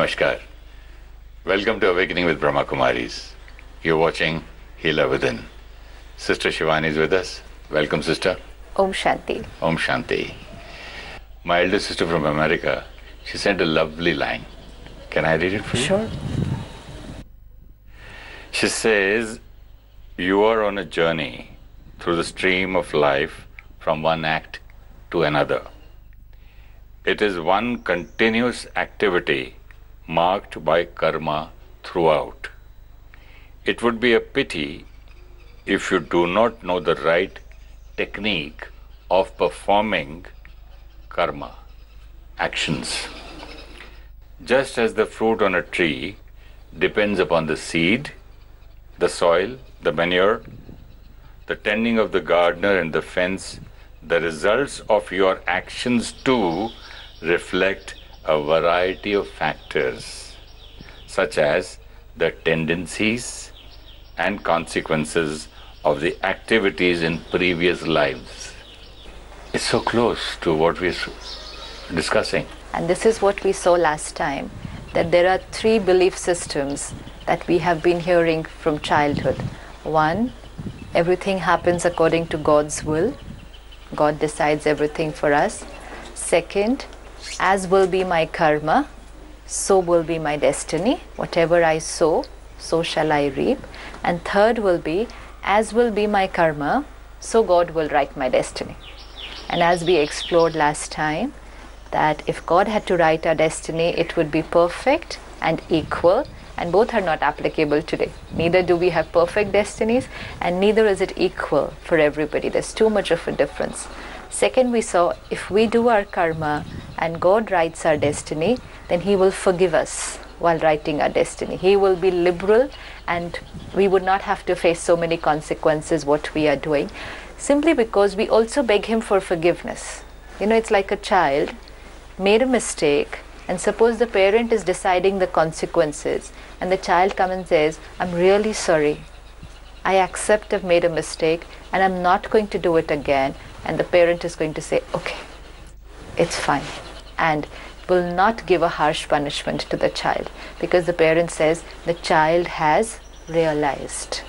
Namaskar. Welcome to Awakening with Brahma Kumaris. You're watching Healer Within. Sister Shivani is with us. Welcome, sister. Om Shanti. Om Shanti. My elder sister from America, she sent a lovely line. Can I read it for you? Sure. She says, you are on a journey through the stream of life from one act to another. It is one continuous activity marked by karma throughout. It would be a pity if you do not know the right technique of performing karma, actions. Just as the fruit on a tree depends upon the seed, the soil, the manure, the tending of the gardener and the fence, the results of your actions too reflect a variety of factors, such as the tendencies and consequences of the activities in previous lives. It's so close to what we're discussing. And this is what we saw last time, that there are three belief systems that we have been hearing from childhood. One, everything happens according to God's will. God decides everything for us. Second, as will be my karma, so will be my destiny. Whatever I sow, so shall I reap. And third will be, as will be my karma, so God will write my destiny. And as we explored last time, that if God had to write our destiny, it would be perfect and equal, and both are not applicable today. Neither do we have perfect destinies, and neither is it equal for everybody. There's too much of a difference. Second, we saw if we do our karma and God writes our destiny, then He will forgive us while writing our destiny. He will be liberal, and we would not have to face so many consequences what we are doing, simply because we also beg Him for forgiveness. You know, it's like a child made a mistake, and suppose the parent is deciding the consequences, and the child comes and says, I'm really sorry. I accept I've made a mistake, and I'm not going to do it again. And the parent is going to say, okay, it's fine, and will not give a harsh punishment to the child, because the parent says the child has realized.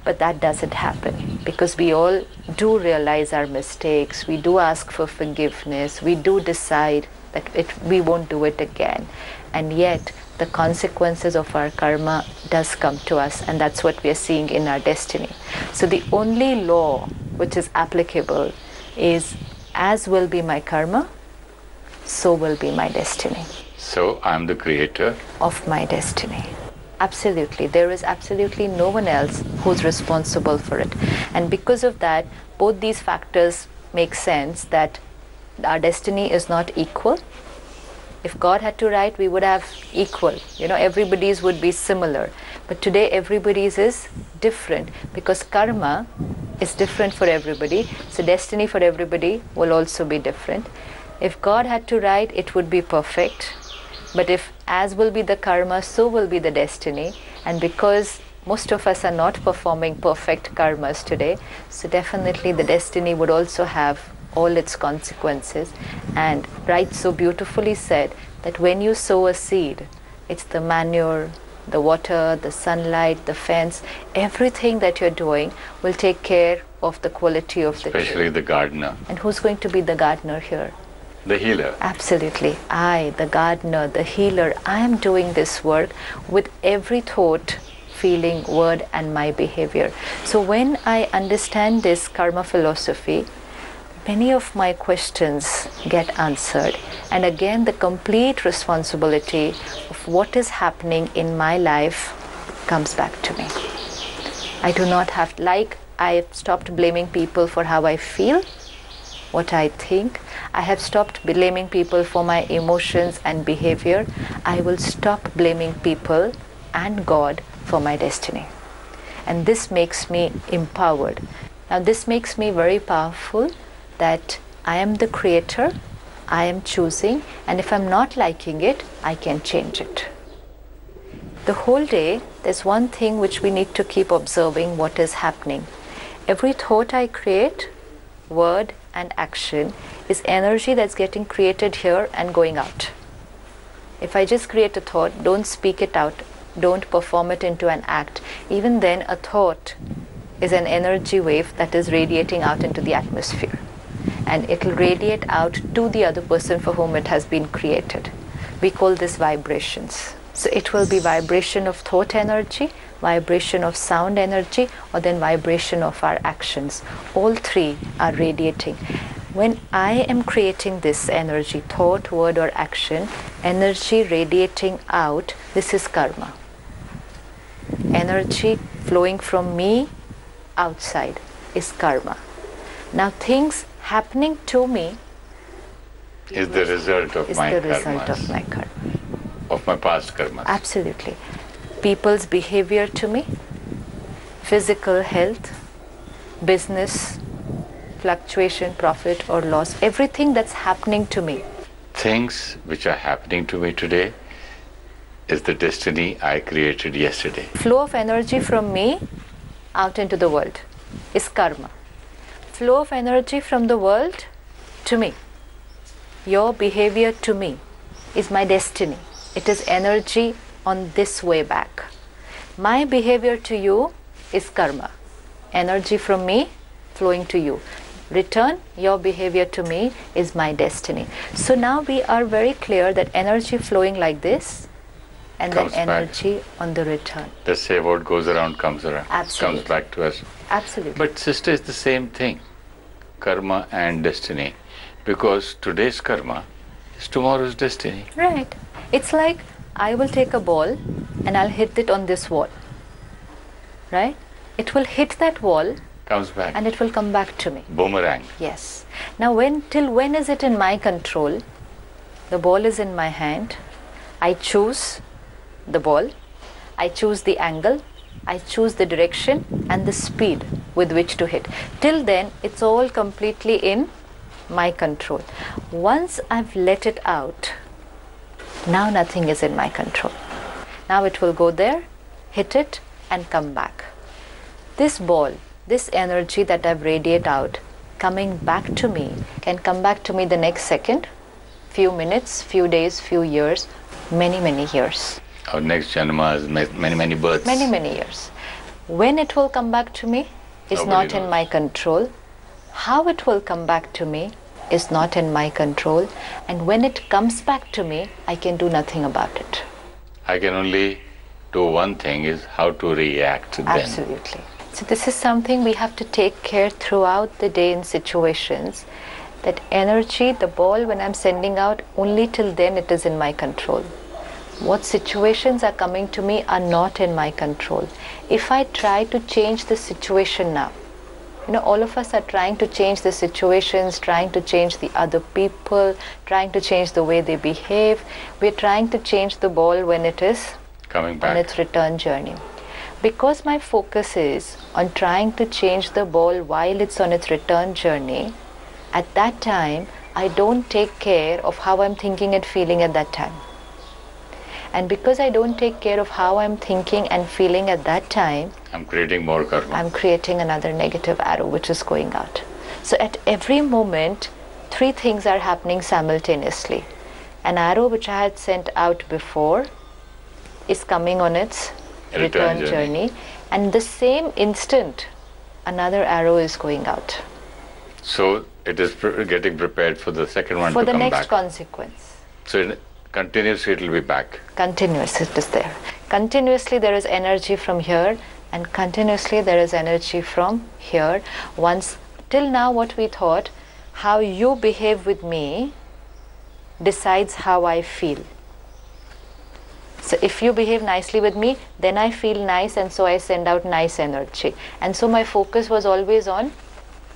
But that doesn't happen, because we all do realize our mistakes, we do ask for forgiveness, we do decide that we won't do it again, and yet the consequences of our karma does come to us, and that's what we are seeing in our destiny. So the only law which is applicable is, as will be my karma, so will be my destiny. So I'm the creator of my destiny. Absolutely. There is absolutely no one else who's responsible for it. And because of that, both these factors make sense, that our destiny is not equal. If God had to write, we would have equal. You know, everybody's would be similar. But today, everybody's is different, because karma is different for everybody. So destiny for everybody will also be different. If God had to write, it would be perfect. But if as will be the karma, so will be the destiny. And because most of us are not performing perfect karmas today, so definitely the destiny would also have all its consequences. And Wright so beautifully said that when you sow a seed, it's the manure, the water, the sunlight, the fence, everything that you're doing will take care of the quality of the tree. Especially the gardener. And who's going to be the gardener here? The healer. Absolutely. I, the gardener, the healer, I am doing this work with every thought, feeling, word, and my behavior. So when I understand this karma philosophy, many of my questions get answered. And again, the complete responsibility of what is happening in my life comes back to me. I do not have, like I stopped blaming people for how I feel, what I think. I have stopped blaming people for my emotions and behavior. I will stop blaming people and God for my destiny. And this makes me empowered. Now this makes me very powerful, that I am the creator, I am choosing, and if I'm not liking it, I can change it. The whole day, there's one thing which we need to keep observing, what is happening. Every thought I create, word and action, is energy that's getting created here and going out. If I just create a thought, don't speak it out, don't perform it into an act, even then a thought is an energy wave that is radiating out into the atmosphere. And it will radiate out to the other person for whom it has been created. We call this vibrations. So it will be vibration of thought energy, vibration of sound energy, or then vibration of our actions. All three are radiating. When I am creating this energy, thought, word or action, energy radiating out, this is karma. Energy flowing from me outside is karma. Now things happening to me is the result of my karma. Of my past karmas. Absolutely. People's behavior to me, physical health, business, fluctuation, profit or loss, everything that's happening to me. Things which are happening to me today is the destiny I created yesterday. Flow of energy from me out into the world is karma. Flow of energy from the world to me, your behavior to me, is my destiny. It is energy on this way back. My behavior to you is karma. Energy from me flowing to you. Return your behavior to me is my destiny. So now we are very clear that energy flowing like this and then energy on the return. Let's say what goes around comes around. Absolutely. Comes back to us. Absolutely. But sister, it's the same thing. Karma and destiny. Because today's karma is tomorrow's destiny. Right. It's like I will take a ball and I'll hit it on this wall. Right? It will hit that wall. Comes back. And it will come back to me. Boomerang. Yes. Now till when is it in my control? The ball is in my hand. I choose the ball. I choose the angle. I choose the direction and the speed with which to hit. Till then, it's all completely in my control. Once I've let it out, now nothing is in my control. Now it will go there, hit it and come back. This ball, this energy that I've radiated out, coming back to me, can come back to me the next second, few minutes, few days, few years, many, many years. Our next janma is many, many births. Many, many years. When it will come back to me is Nobody not knows. in my control. How it will come back to me is not in my control. And when it comes back to me, I can do nothing about it. I can only do one thing, is how to react then. Absolutely. So this is something we have to take care throughout the day in situations. That energy, the ball, when I'm sending out, only till then it is in my control. What situations are coming to me are not in my control. If I try to change the situation now, all of us are trying to change the situations, trying to change the other people, trying to change the way they behave. We're trying to change the ball when it is coming back on its return journey. Because my focus is on trying to change the ball while it's on its return journey, at that time, I don't take care of how I'm thinking and feeling at that time. And because I don't take care of how I'm thinking and feeling at that time, I'm creating more karma. I'm creating another negative arrow which is going out. So at every moment, three things are happening simultaneously. An arrow which I had sent out before is coming on its return journey. And the same instant, another arrow is going out. So it is getting prepared for the second one for to the come next back. Consequence. So continuously it will be back. Continuously it is there. Continuously there is energy from here and continuously there is energy from here. Once, till now what we thought, how you behave with me decides how I feel. So if you behave nicely with me, then I feel nice and so I send out nice energy. And so my focus was always on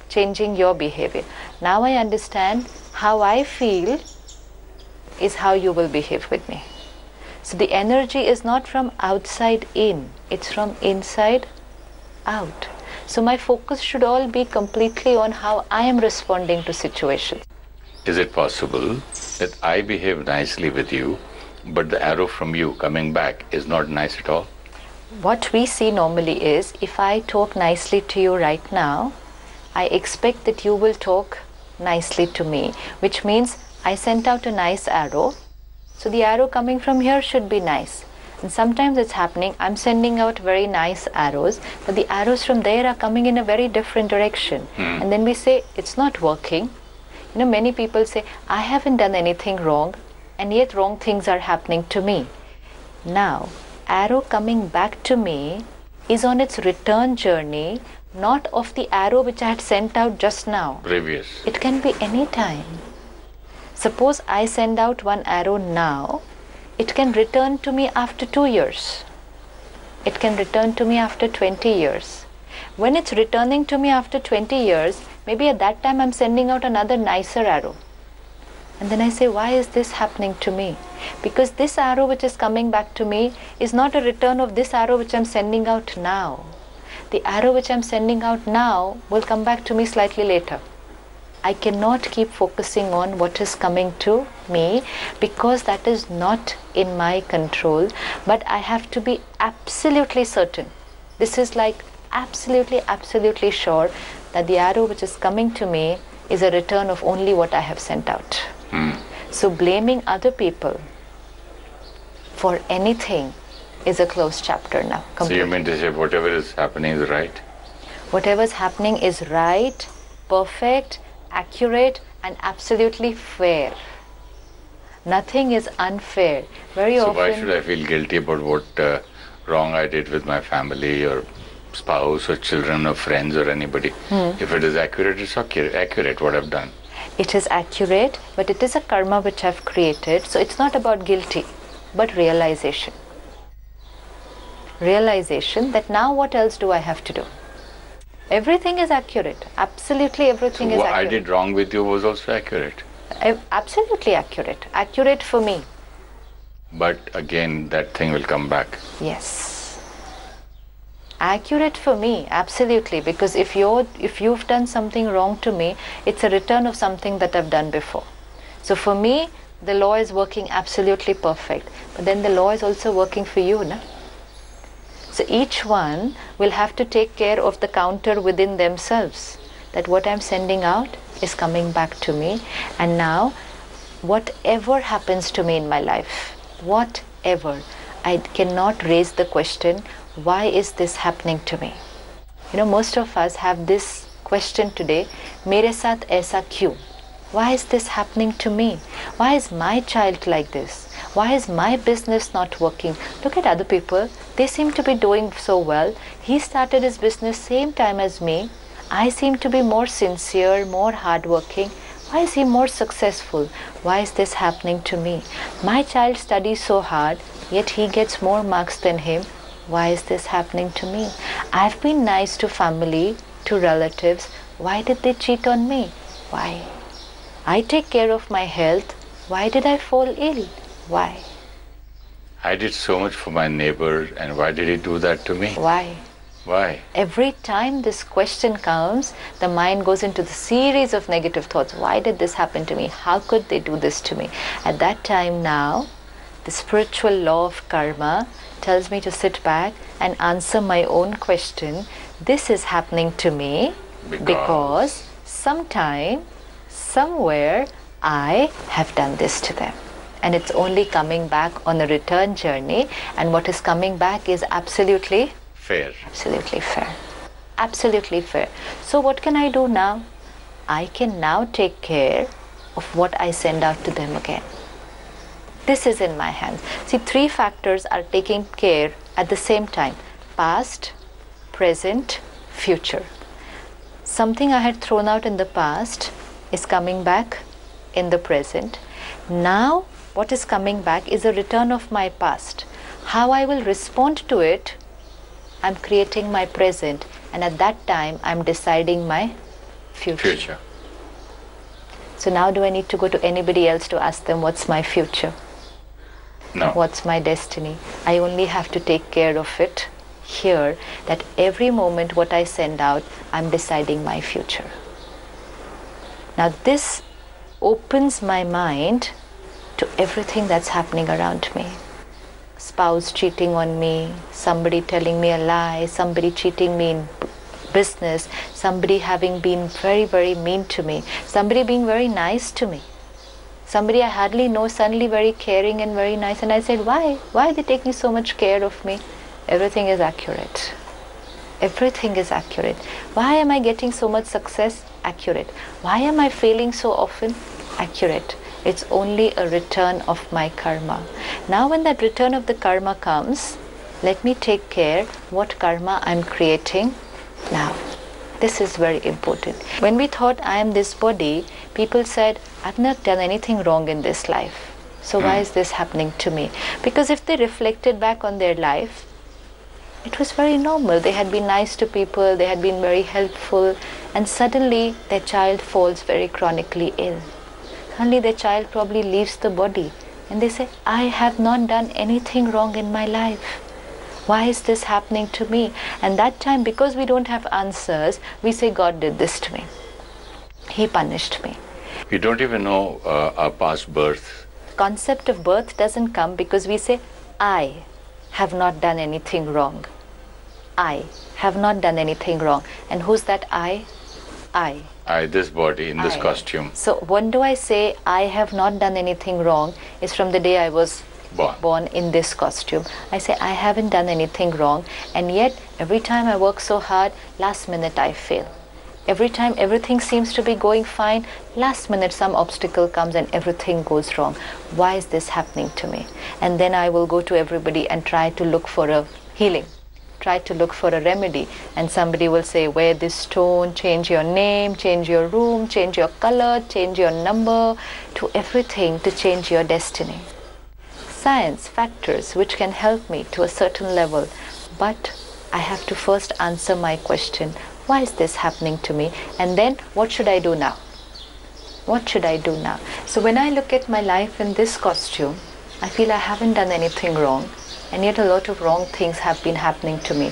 changing your behavior. Now I understand how I feel is how you will behave with me. So the energy is not from outside in, it's from inside out. So my focus should all be completely on how I am responding to situations. Is it possible that I behave nicely with you, but the arrow from you coming back is not nice at all? What we see normally is, if I talk nicely to you right now, I expect that you will talk nicely to me, which means I sent out a nice arrow So the arrow coming from here should be nice. And sometimes it's happening, I'm sending out very nice arrows, but the arrows from there are coming in a very different direction. And then we say, it's not working. You know, many people say, I haven't done anything wrong, and yet wrong things are happening to me. Now, arrow coming back to me is on its return journey, not of the arrow which I had sent out just now. Previous. It can be any time. Suppose I send out one arrow now, it can return to me after 2 years. It can return to me after 20 years. When it's returning to me after 20 years, maybe at that time I'm sending out another nicer arrow. And then I say, why is this happening to me? Because this arrow which is coming back to me is not a return of this arrow which I'm sending out now. The arrow which I'm sending out now will come back to me slightly later. I cannot keep focusing on what is coming to me because that is not in my control, but I have to be absolutely certain. This is like absolutely sure that the arrow which is coming to me is a return of only what I have sent out. So blaming other people for anything is a closed chapter now. Completely. So you mean to say whatever is happening is right? Whatever is happening is right, perfect, accurate, and absolutely fair. Nothing is unfair. Very often. So why should I feel guilty about what wrong I did with my family or spouse or children or friends or anybody? If it is accurate, it's accurate what I've done. It is accurate, but it is a karma which I've created. So it's not about guilty, but realization. Realization that now what else do I have to do? Everything is accurate. Absolutely everything is What accurate. I did wrong with you was also accurate. Absolutely accurate. Accurate for me. But again, that thing will come back. Yes. Accurate for me, absolutely. Because if you've done something wrong to me, it's a return of something that I've done before. So for me, the law is working absolutely perfect. But then the law is also working for you, na? So each one will have to take care of the counter within themselves, that what I'm sending out is coming back to me. And now, whatever happens to me in my life, whatever, I cannot raise the question, why is this happening to me? You know, most of us have this question today, mere saath aisa kyun? Why is this happening to me? Why is my child like this? Why is my business not working? Look at other people. They seem to be doing so well. He started his business same time as me. I seem to be more sincere, more hardworking. Why is he more successful? Why is this happening to me? My child studies so hard, yet he gets more marks than him. Why is this happening to me? I've been nice to family, to relatives. Why did they cheat on me? Why? I take care of my health. Why did I fall ill? Why? I did so much for my neighbor, and why did he do that to me? Why? Why? Every time this question comes, the mind goes into the series of negative thoughts. Why did this happen to me? How could they do this to me? At that time now, the spiritual law of karma tells me to sit back and answer my own question. This is happening to me because sometime, somewhere, I have done this to them. And it's only coming back on a return journey, and what is coming back is absolutely fair. Absolutely fair. Absolutely fair. So what can I do now? I can now take care of what I send out to them again. This is in my hands. See, three factors are taking care at the same time. Past, present, future. Something I had thrown out in the past is coming back in the present. Now, what is coming back is a return of my past. How I will respond to it, I'm creating my present, and at that time, I'm deciding my future. So now do I need to go to anybody else to ask them what's my future? No. What's my destiny? I only have to take care of it here, that every moment what I send out, I'm deciding my future. Now this opens my mind to everything that's happening around me. Spouse cheating on me, somebody telling me a lie, somebody cheating me in business, somebody having been very, very mean to me, somebody being very nice to me. Somebody I hardly know, suddenly very caring and very nice, and I said, why? Why are they taking so much care of me? Everything is accurate. Everything is accurate. Why am I getting so much success? Accurate. Why am I failing so often? Accurate. It's only a return of my karma. Now when that return of the karma comes, let me take care what karma I'm creating now. This is very important. When we thought I am this body, people said, I've not done anything wrong in this life. So why is this happening to me? Because if they reflected back on their life, it was very normal. They had been nice to people, they had been very helpful, and suddenly their child falls very chronically ill. Suddenly their child probably leaves the body and they say, I have not done anything wrong in my life. Why is this happening to me? And that time, because we don't have answers, we say, God did this to me. He punished me. We don't even know our past birth. Concept of birth doesn't come because we say, I have not done anything wrong. I have not done anything wrong. And who's that I? I. This body in this costume. So when do I say I have not done anything wrong is from the day I was born in this costume. I say I haven't done anything wrong, and yet every time I work so hard, last minute I fail. Every time everything seems to be going fine, last minute some obstacle comes and everything goes wrong. Why is this happening to me? And then I will go to everybody and try to look for a healing, try to look for a remedy, and somebody will say, wear this stone, change your name, change your room, change your color, change your number, to everything to change your destiny. Science, factors which can help me to a certain level, but I have to first answer my question, why is this happening to me? And then what should I do now? What should I do now? So when I look at my life in this costume, I feel I haven't done anything wrong, and yet a lot of wrong things have been happening to me.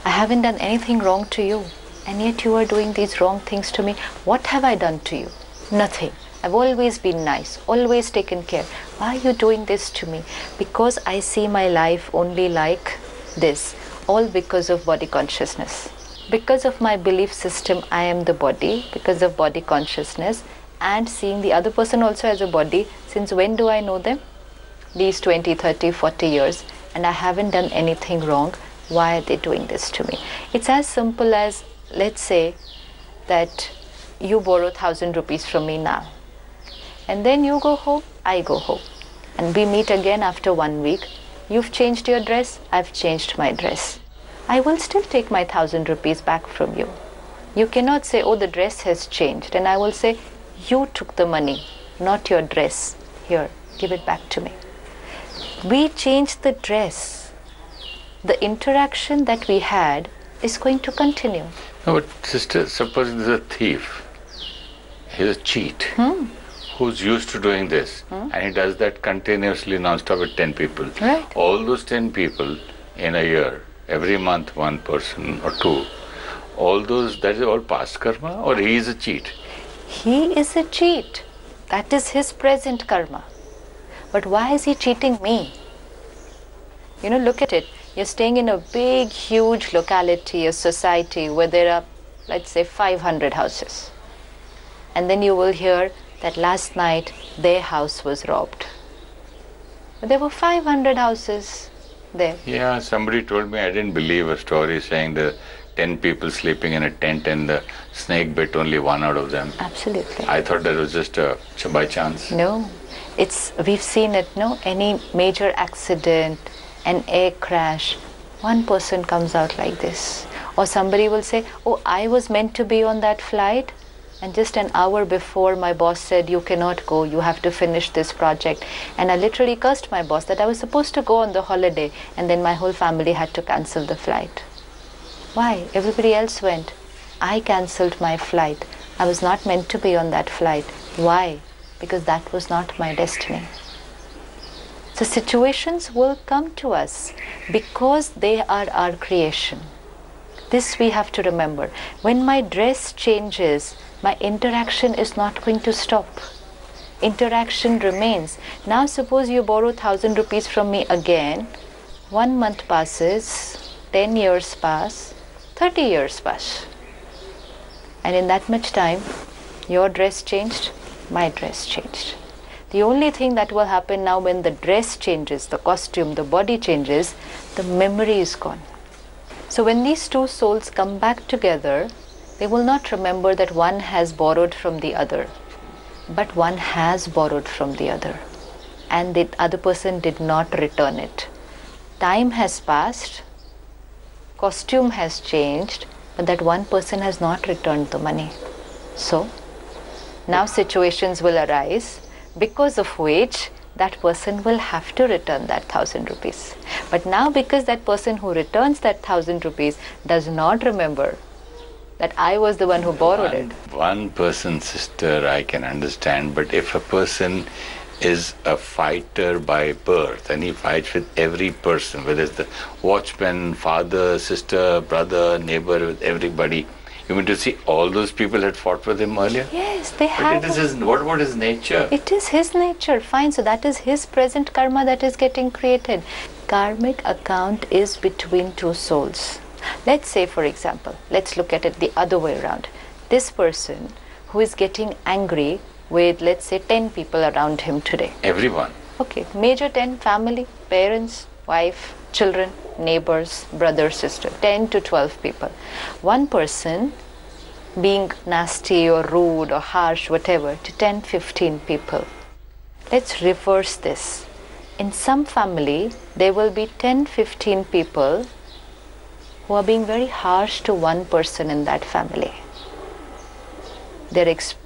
I haven't done anything wrong to you, and yet you are doing these wrong things to me. What have I done to you? Nothing. I've always been nice, always taken care. Why are you doing this to me? Because I see my life only like this, all because of body consciousness. Because of my belief system, I am the body, because of body consciousness, and seeing the other person also as a body. Since when do I know them? These 20, 30, 40 years, and I haven't done anything wrong. Why are they doing this to me? It's as simple as, let's say that you borrow 1,000 rupees from me now, and then you go home, I go home, and we meet again after 1 week. You've changed your dress, I've changed my dress. I will still take my 1,000 rupees back from you. You cannot say, oh, the dress has changed, and I will say, you took the money, not your dress. Here, give it back to me. We changed the dress. The interaction that we had is going to continue. No, but sister, suppose there's a thief. He's a cheat. Who's used to doing this, and he does that continuously non-stop with 10 people. Right. All those 10 people in a year, every month 1 person or 2, all those, that is all past karma, or he is a cheat? He is a cheat. That is his present karma. But why is he cheating me? You know, look at it. You're staying in a big, huge locality, a society where there are, let's say, 500 houses. And then you will hear that last night their house was robbed. But there were 500 houses there. Yeah, somebody told me, I didn't believe a story saying the 10 people sleeping in a tent and the snake bit only 1 out of them. Absolutely. I thought that was just by chance. No, we've seen it, no? Any major accident, an air crash, 1 person comes out like this. Or somebody will say, oh, I was meant to be on that flight, and just an hour before my boss said, you cannot go, you have to finish this project. And I literally cursed my boss that I was supposed to go on the holiday, and then my whole family had to cancel the flight. Why? Everybody else went. I cancelled my flight. I was not meant to be on that flight. Why? Because that was not my destiny. So situations will come to us because they are our creation. This we have to remember. When my dress changes, my interaction is not going to stop. Interaction remains. Now suppose you borrow 1,000 rupees from me again. 1 month passes, 10 years pass, 30 years pass. And in that much time, your dress changed, my dress changed. The only thing that will happen now when the dress changes, the costume, the body changes, the memory is gone. So when these two souls come back together, they will not remember that one has borrowed from the other, but one has borrowed from the other, and the other person did not return it. Time has passed, costume has changed, but that one person has not returned the money. So now situations will arise because of which that person will have to return that 1,000 rupees. But now because that person who returns that 1,000 rupees does not remember that I was the one who borrowed it. One person, sister, I can understand, but if a person is a fighter by birth and he fights with every person, whether it's the watchman, father, sister, brother, neighbor, with everybody, you mean to see all those people had fought with him earlier? Yes, they have. But it is what is nature? It is his nature, fine. So that is his present karma that is getting created. Karmic account is between two souls. Let's say, for example, let's look at it the other way around. This person who is getting angry with, let's say, 10 people around him today. Everyone. Okay, major 10, family, parents, wife, children, neighbors, brother, sister, 10 to 12 people. One person being nasty or rude or harsh, whatever, to 10, 15 people. Let's reverse this. In some family, there will be 10, 15 people who are being very harsh to one person in that family.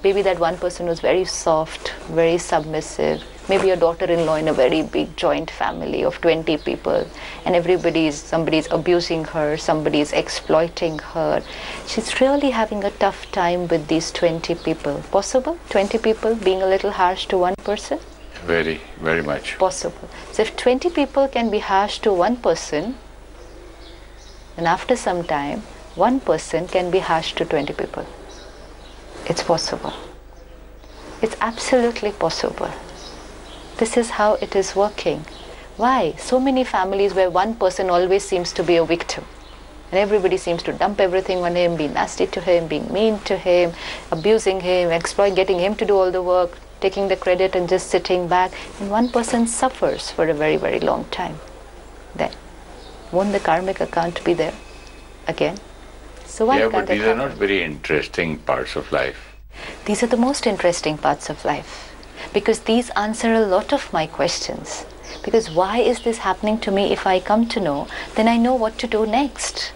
Maybe that one person was very soft, very submissive, maybe a daughter-in-law in a very big joint family of 20 people, and somebody's abusing her, somebody's exploiting her. She's really having a tough time with these 20 people. Possible? 20 people being a little harsh to one person? Very, very much. Possible. So if 20 people can be harsh to one person, then after some time, one person can be harsh to 20 people. It's possible. It's absolutely possible. This is how it is working. Why? So many families where one person always seems to be a victim. And everybody seems to dump everything on him, be nasty to him, being mean to him, abusing him, getting him to do all the work, taking the credit and just sitting back. And one person suffers for a very, very long time. Then, won't the karmic account be there again? So why can't but it these happen? are not very interesting parts of life. These are the most interesting parts of life, because these answer a lot of my questions. Because why is this happening to me? If I come to know, then I know what to do next.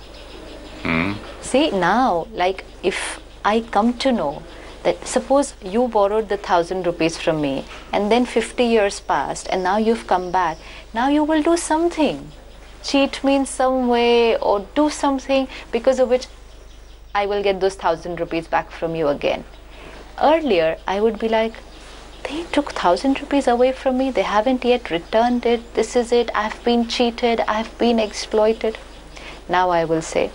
See, now, like if I come to know that suppose you borrowed the 1,000 rupees from me and then 50 years passed and now you've come back, now you will do something. Cheat me in some way or do something because of which I will get those 1,000 rupees back from you again. Earlier, I would be like, they took 1,000 rupees away from me, they haven't yet returned it, this is it, I've been cheated, I've been exploited. Now I will say,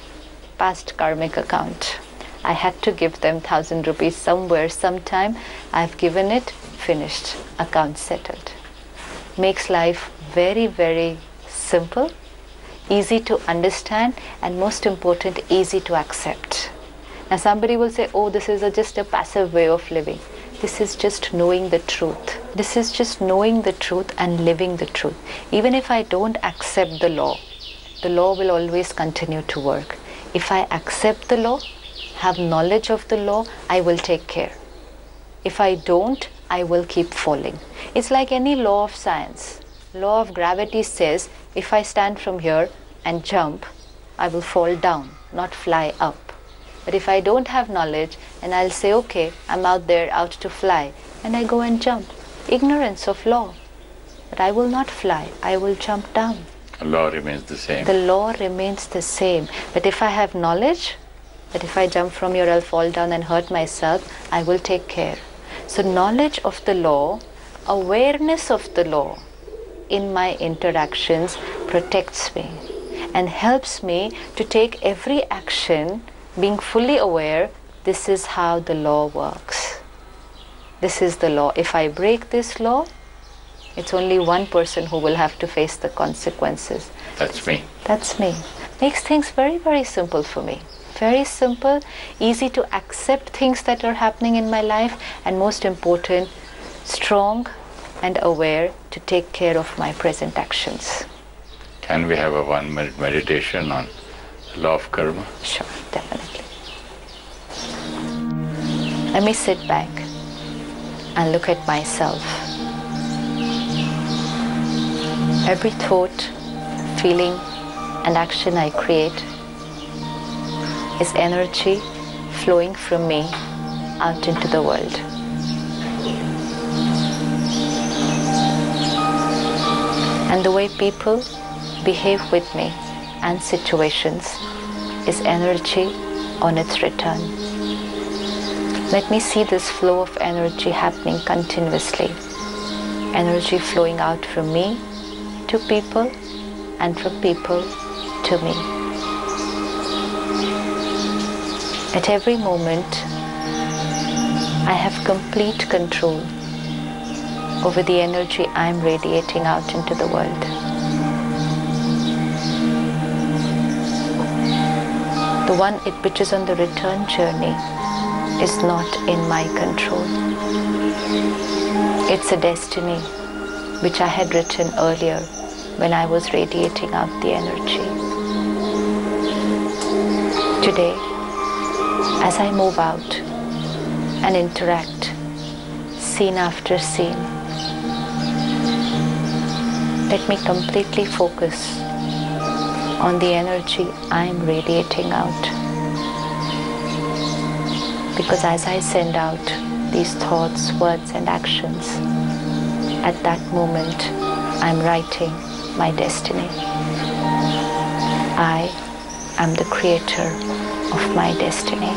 past karmic account. I had to give them 1,000 rupees somewhere, sometime, I've given it, finished, account settled. Makes life very, very simple, easy to understand, and most important, easy to accept. Now somebody will say, oh, this is just a passive way of living. This is just knowing the truth. This is just knowing the truth and living the truth. Even if I don't accept the law will always continue to work. If I accept the law, have knowledge of the law, I will take care. If I don't, I will keep falling. It's like any law of science. Law of gravity says, if I stand from here and jump, I will fall down, not fly up. But if I don't have knowledge and I'll say, okay, I'm out there, out to fly, and I go and jump. Ignorance of law. But I will not fly, I will jump down. The law remains the same. The law remains the same. But if I have knowledge, that if I jump from here, I'll fall down and hurt myself, I will take care. So knowledge of the law, awareness of the law in my interactions protects me and helps me to take every action being fully aware, this is how the law works. This is the law. If I break this law, it's only one person who will have to face the consequences. That's me. That's me. Makes things very, very simple for me. Very simple, easy to accept things that are happening in my life, and most important, strong, and aware to take care of my present actions. Can we have a 1-minute meditation on law of karma? Sure, definitely. Let me sit back and look at myself. Every thought, feeling, and action I create is energy flowing from me out into the world. And the way people behave with me and situations is energy on its return. Let me see this flow of energy happening continuously. Energy flowing out from me to people and from people to me. At every moment, I have complete control over the energy I am radiating out into the world. The one which is on the return journey is not in my control. It's a destiny which I had written earlier when I was radiating out the energy. Today, as I move out and interact scene after scene, let me completely focus on the energy I am radiating out. Because as I send out these thoughts, words and actions, at that moment I'm writing my destiny. I am the creator of my destiny.